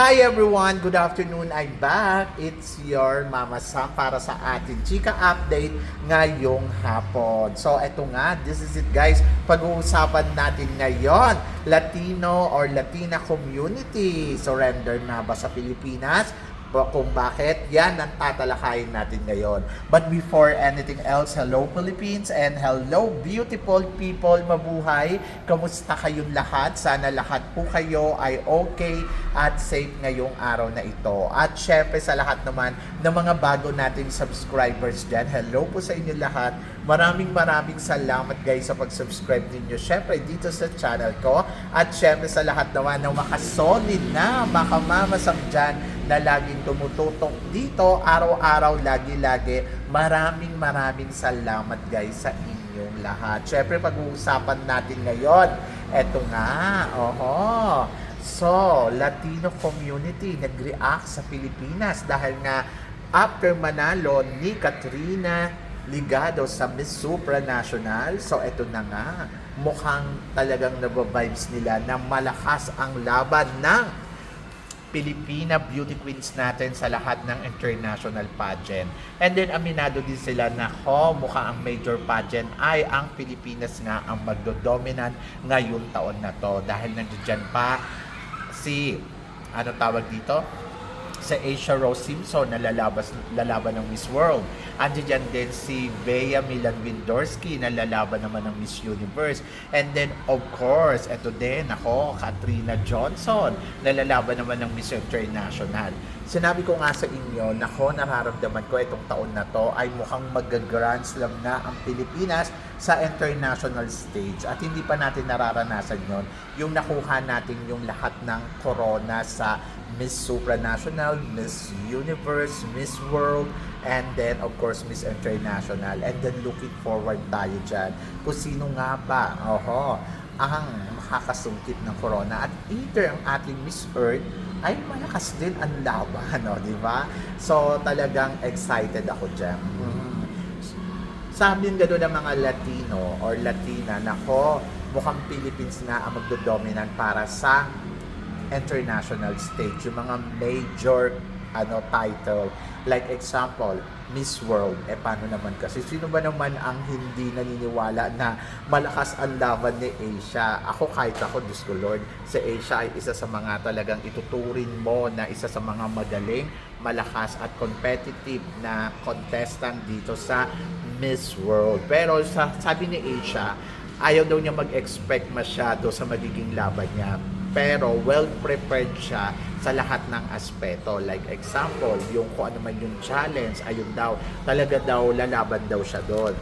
Hi everyone! Good afternoon. I'm back. It's your Mama Sam para sa ating chika update ngayong hapon. So eto nga, this is it guys. Pag-uusapan natin ngayon, Latino or Latina community. Surrender na ba sa Pilipinas? Kung bakit, yan ang tatalakayin natin ngayon. But before anything else, hello Philippines and hello beautiful people, mabuhay. Kamusta kayong lahat? Sana lahat po kayo ay okay at safe ngayong araw na ito. At syempre sa lahat naman ng mga bago nating subscribers dyan, hello po sa inyo lahat. Maraming salamat guys sa pag-subscribe ninyo. Syempre dito sa channel ko. At syempre sa lahat naman ng makasolid na makamamasam dyan na laging tumututok dito araw-araw, lagi-lagi. Maraming salamat guys sa inyong lahat. Syempre pag-uusapan natin ngayon, eto nga, So, Latino community nag-react sa Pilipinas dahil nga after manalo ni Katrina Ligado sa Miss Supranational. So, eto na nga, mukhang talagang nababibes nila na malakas ang laban ng Pilipina beauty queens natin sa lahat ng international pageant. And then aminado din sila na mukha ang major pageant ay ang Pilipinas nga ang magdodominant ngayong taon na to. Dahil nandiyan pa si, tawag dito? Sa Asia Rose Simpson na lalaban ng Miss World. Andiyan din si Bea Milan Windorski na lalaban naman ng Miss Universe. And then of course, eto din Katrina Johnson na lalaban naman ng Miss International. Sinabi ko nga sa inyo, nararamdaman ko itong taon na to ay mukhang mag-grand slam na ang Pilipinas sa international stage. At hindi pa natin nararanasan yon yung nakuha natin yung lahat ng corona sa Miss Supranational, Miss Universe, Miss World, and then of course Miss International. And then looking forward tayo dyan kung sino nga ba ang makakasungkit ng corona. At either ang ating Miss Earth ay malakas din ang laban, di ba? So talagang excited ako dyan. Sabi nga doon ng mga Latino or Latina, mukhang Philippines na ang magdodominant para sa international stage, yung mga major title, like example Miss World. Paano naman kasi sino ba naman ang hindi naniniwala na malakas ang laban ni Asia? Kahit ako, Diyos ko Lord, si Asia ay isa sa mga talagang ituturing mo na isa sa mga magaling, malakas at competitive na contestant dito sa Miss World. Pero sabi ni Asia, ayaw daw niya mag-expect masyado sa magiging laban niya. Pero well-prepared siya sa lahat ng aspeto. Like example, yung kung ano man yung challenge, ayun daw, talaga daw, lalaban daw siya doon.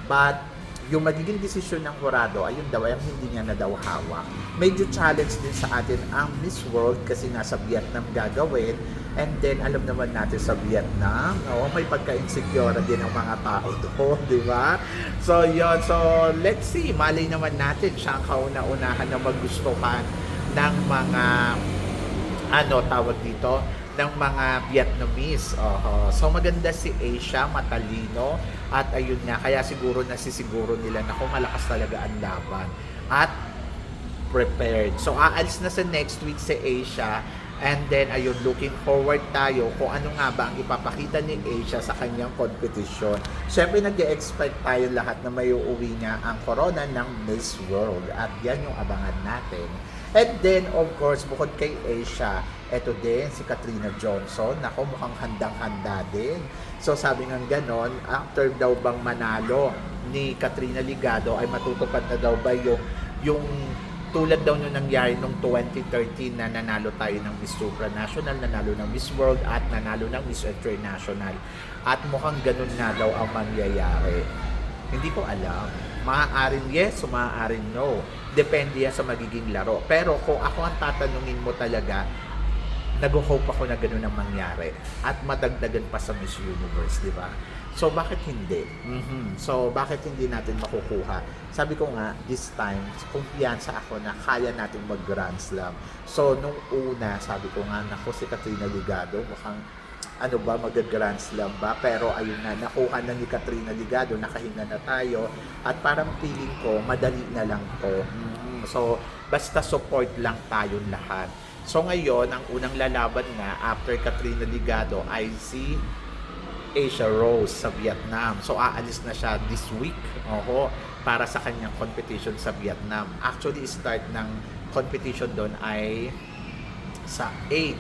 But, yung magiging desisyon ng jurado, ayun daw, ang hindi niya na daw hawak. Medyo challenge din sa atin ang Miss World kasi nasa Vietnam gagawin. And then, alam naman natin sa Vietnam, may pagka-insecure din ang mga tao doon, di ba? So, yun. So, let's see. Malay naman natin siya ang kauna-unahan na magustuhan ng mga tawag dito, ng mga Vietnamese. So maganda si Asia, matalino, at ayun nga, kaya siguro nasisiguro nila na kung malakas talaga ang laban at prepared. So aalis na sa next week si Asia. And then, ayun, looking forward tayo kung ano nga ba ang ipapakita ni Asia sa kanyang competition. Siyempre, nag-expect tayo lahat na may uuwi niya ang corona ng Miss World. At yan yung abangan natin. And then, of course, bukod kay Asia, eto din si Katrina Johnson. Mukhang handang-handa din. So, sabi nga ganon, after daw bang manalo ni Katrina Ligado, ay matutupad na daw ba yung tulad daw nung nangyari nung 2013 na nanalo tayo ng Miss Supranational, nanalo ng Miss World at nanalo ng Miss International. At mukhang ganun nga daw ang mangyayari. Hindi ko alam. Maaaring yes o maaaring no. Depende yan sa magiging laro. Pero kung ako ang tatanungin mo talaga, nag-hope ako na ganun ang mangyari. At madagdagan pa sa Miss Universe, di ba? So, bakit hindi? So, bakit hindi natin makukuha? Sabi ko nga, this time, kumpiyansa ako na kaya natin mag-Grand Slam. So, nung una, sabi ko nga, si Katrina Ligado, mukhang mag-Grand Slam ba? Pero ayun na, nakuha na ni Katrina Ligado, nakahinga na tayo. At parang feeling ko, madali na lang to. So, basta support lang tayong lahat. So ngayon, ang unang lalaban na after Katrina Ligado ay si Asia Rose sa Vietnam. So aalis na siya this week, para sa kanyang competition sa Vietnam. Actually, start ng competition doon ay sa 8,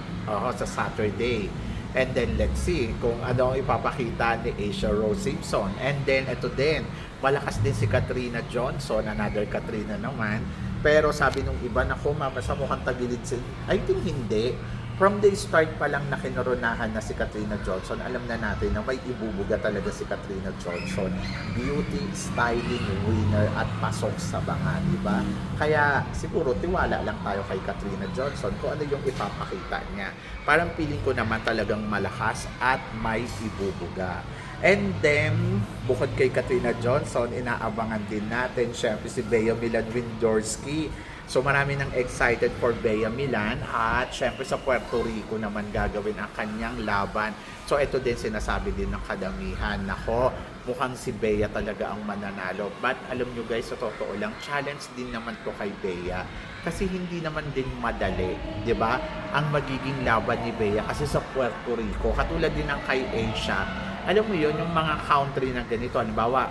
sa Saturday. And then let's see kung ano ang ipapakita ni Asia Rose Simpson. And then ito din, malakas din si Katrina Johnson, another Katrina naman. Pero sabi nung iba, nako mama, sa mukhang tagilid sila. I think hindi. From the start pa lang na kinoronahan na si Katrina Johnson, alam na natin na may ibubuga talaga si Katrina Johnson. Beauty, styling, winner, at pasok sa banga, di ba? Kaya siguro tiwala lang tayo kay Katrina Johnson kung ano yung ipapakita niya. Parang feeling ko naman talagang malakas at may ibubuga. And then, bukod kay Katrina Johnson, inaabangan din natin syempre si Bea Milan Windorski. So marami nang excited for Bea Milan at syempre sa Puerto Rico naman gagawin ang kanyang laban. So ito din sinasabi din ng kadamihan, nako, mukhang si Bea talaga ang mananalo. But alam nyo guys, sa totoo lang, challenge din naman to kay Bea. Kasi hindi naman din madali, di ba? Ang magiging laban ni Bea kasi sa Puerto Rico, katulad din ng kay Asia. Alam mo yon, yung mga country na ganito, halimbawa,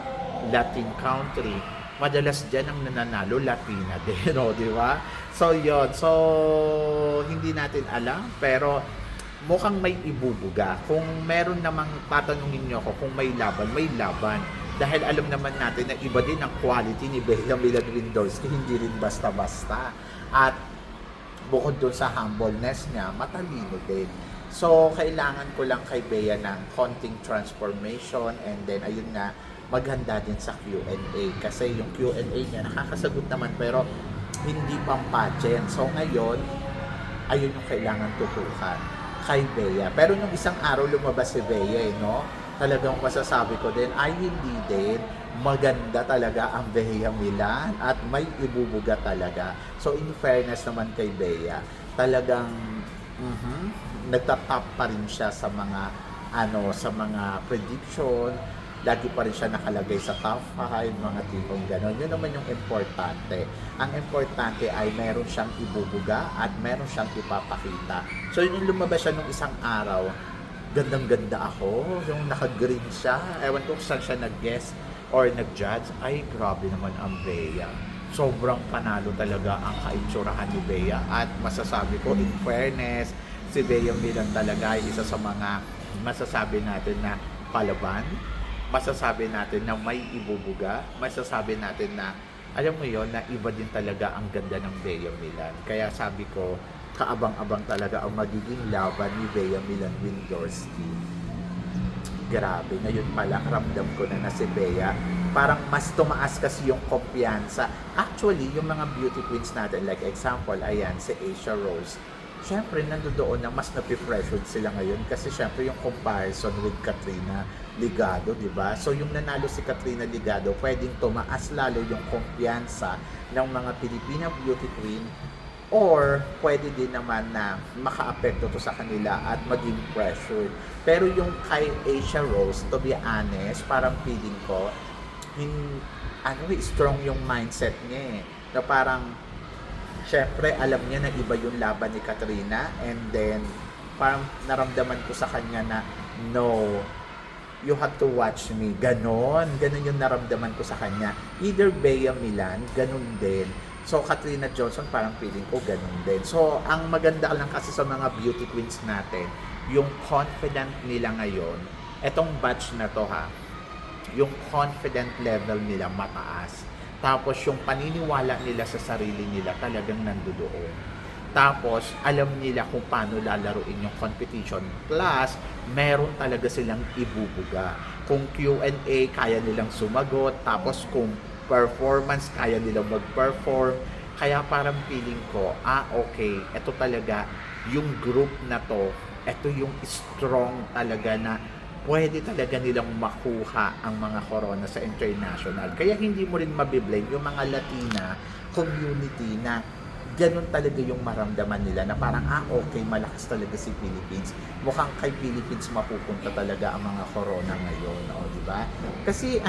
Latin country, madalas dyan ang nananalo, Latina din, di ba? So, yun. So, hindi natin alam, pero mukhang may ibubuga. Kung meron namang tatanungin nyo ako kung may laban, may laban. Dahil alam naman natin na iba din ang quality ni Bea Milan Windorski, hindi rin basta-basta. At bukod doon sa humbleness niya, matalino din. So, kailangan ko lang kay Bea ng konting transformation, and then, ayun nga, maghanda din sa Q&A kasi yung Q&A niya nakakasagot naman pero hindi pang pageant. So ngayon, ayun yung kailangan tutukan kay Bea. Pero nung isang araw lumabas si Bea, no? Talagang masasabi ko din ay hindi din maganda talaga ang Bea Milan at may ibubuga talaga. So in fairness naman kay Bea, talagang nagtatap pa rin siya sa mga sa mga prediction. Lagi pa rin siya nakalagay sa top 5, mga tipong gano'n. Yun naman yung importante. Ang importante ay meron siyang ibubuga at meron siyang ipapakita. So yun yung lumabas siya nung isang araw, gandang-ganda ako, yung naka-green siya. Ewan ko kung saan siya nag-guest or nag-judge. Ay, grabe naman ang Bea. Sobrang panalo talaga ang kaitsurahan ni Bea. At masasabi ko, in fairness, si Bea Milan talaga ay isa sa mga masasabi natin na palaban. Masasabi natin na may ibubuga, masasabi natin na, alam mo yon, na iba din talaga ang ganda ng Bea Milan. Kaya sabi ko, kaabang-abang talaga ang magiging laban ni Bea Milan Windorski. Grabe, ngayon pala, ramdam ko na si Bea, parang mas tumaas kasi yung kumpiyansa. Actually, yung mga beauty queens natin, like example, ayan, si Asia Rose, syempre, nandoon na mas napipressured sila ngayon kasi syempre yung comparison with Katrina Ligado, di ba? So yung nanalo si Katrina Ligado, pwedeng tumaas lalo yung kumpiyansa ng mga Pilipina beauty queen, or pwede din naman na maka-apekto to sa kanila at maging pressured. Pero yung kay Asia Rose, to be honest, parang feeling ko, strong yung mindset niya na parang syempre, alam niya na iba yung laban ni Katrina, and then parang naramdaman ko sa kanya na no, you have to watch me. Ganon yung naramdaman ko sa kanya. Either Bea Milan, ganon din. So, Katrina Johnson, parang feeling ko ganon din. So, ang maganda lang kasi sa mga beauty queens natin, yung confident nila ngayon, etong batch na to yung confident level nila mataas. Tapos yung paniniwala nila sa sarili nila talagang nandoon. Tapos alam nila kung paano lalaruin yung competition. Plus, meron talaga silang ibubuga. Kung Q&A, kaya nilang sumagot. Tapos kung performance, kaya nilang mag-perform. Kaya parang feeling ko, okay, ito talaga yung group na to. Ito yung strong talaga na pwede talaga nilang makuha ang mga corona sa international. Kaya hindi mo rin mabiblame yung mga Latina community na ganun talaga yung maramdaman nila na parang, okay, malakas talaga si Philippines. Mukhang kay Philippines mapupunta talaga ang mga corona ngayon, di ba? Kasi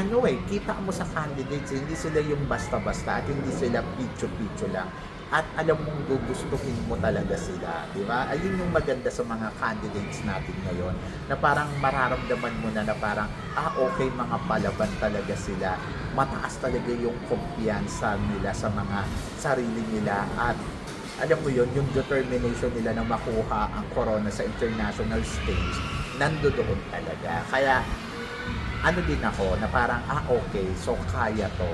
kita mo sa candidates, hindi sila yung basta-basta at hindi sila picho-picho lang. at alam mong gugustuhin mo talaga sila, di ba? Ayun yung maganda sa mga candidates natin ngayon, na parang mararamdaman mo na parang, okay, mga palaban talaga sila. Mataas talaga yung kumpiyansa nila sa mga sarili nila at alam mo yun, yung determination nila na makuha ang corona sa international stage, nandoon talaga. Kaya ano din ako na parang okay, so kaya to.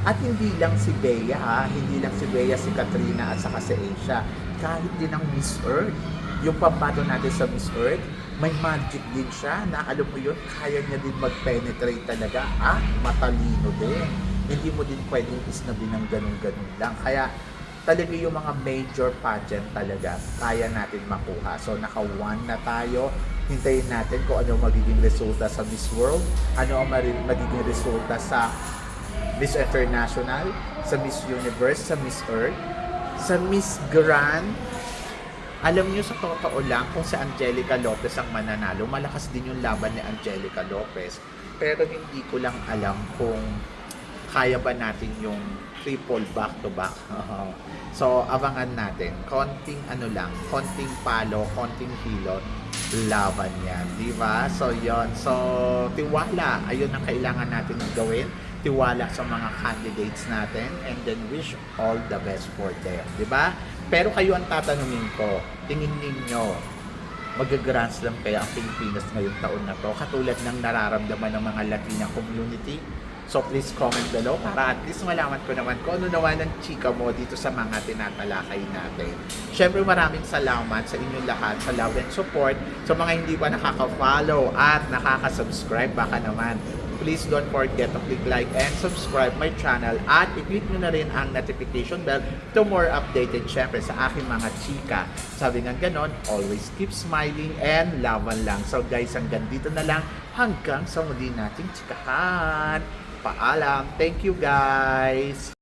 At hindi lang si Bea hindi lang si Bea, si Katrina at saka si Asia, kahit din ang Miss Earth, yung pambato natin sa Miss Earth, may magic din siya na alam mo yun, kaya niya din mag-penetrate talaga at matalino din. Hindi mo din pwedeng isnabin ng ganun-ganun lang. Kaya talaga yung mga major pageant talaga kaya natin makuha. So naka-1 na tayo. Hintayin natin kung ano magiging resulta sa Miss World, ano ang magiging resulta sa Miss International, sa Miss Universe, sa Miss Earth, sa Miss Grand. Alam niyo, sa totoo lang, kung si Angelica Lopez ang mananalo, malakas din yung laban ni Angelica Lopez. Pero hindi ko lang alam kung kaya ba natin yung triple back-to-back. So, abangan natin. Konting konting palo, konting hilot, laban yan, di ba? So, yon. So, tiwala. Ayun ang kailangan natin gawin. Tiwala sa mga candidates natin and then wish all the best for them, di ba? Pero kayo ang tatanungin ko, tingin ninyo, mag-Grand Slam kaya ang Pilipinas ngayong taon na to, katulad ng nararamdaman ng mga Latina community? So please comment below para at least malaman ko naman kung ano naman ang chika mo dito sa mga tinatalakay natin. Syempre maraming salamat sa inyong lahat sa love and support. Sa mga hindi pa nakaka-follow at nakaka-subscribe, baka naman please don't forget to click like and subscribe my channel at i-click nyo na rin ang notification bell to more updated syempre sa aking mga chika. Sabi nga ganon, always keep smiling and laban lang. So guys, hanggang dito na lang, hanggang sa muli nating chikahan. Paalam. Thank you guys.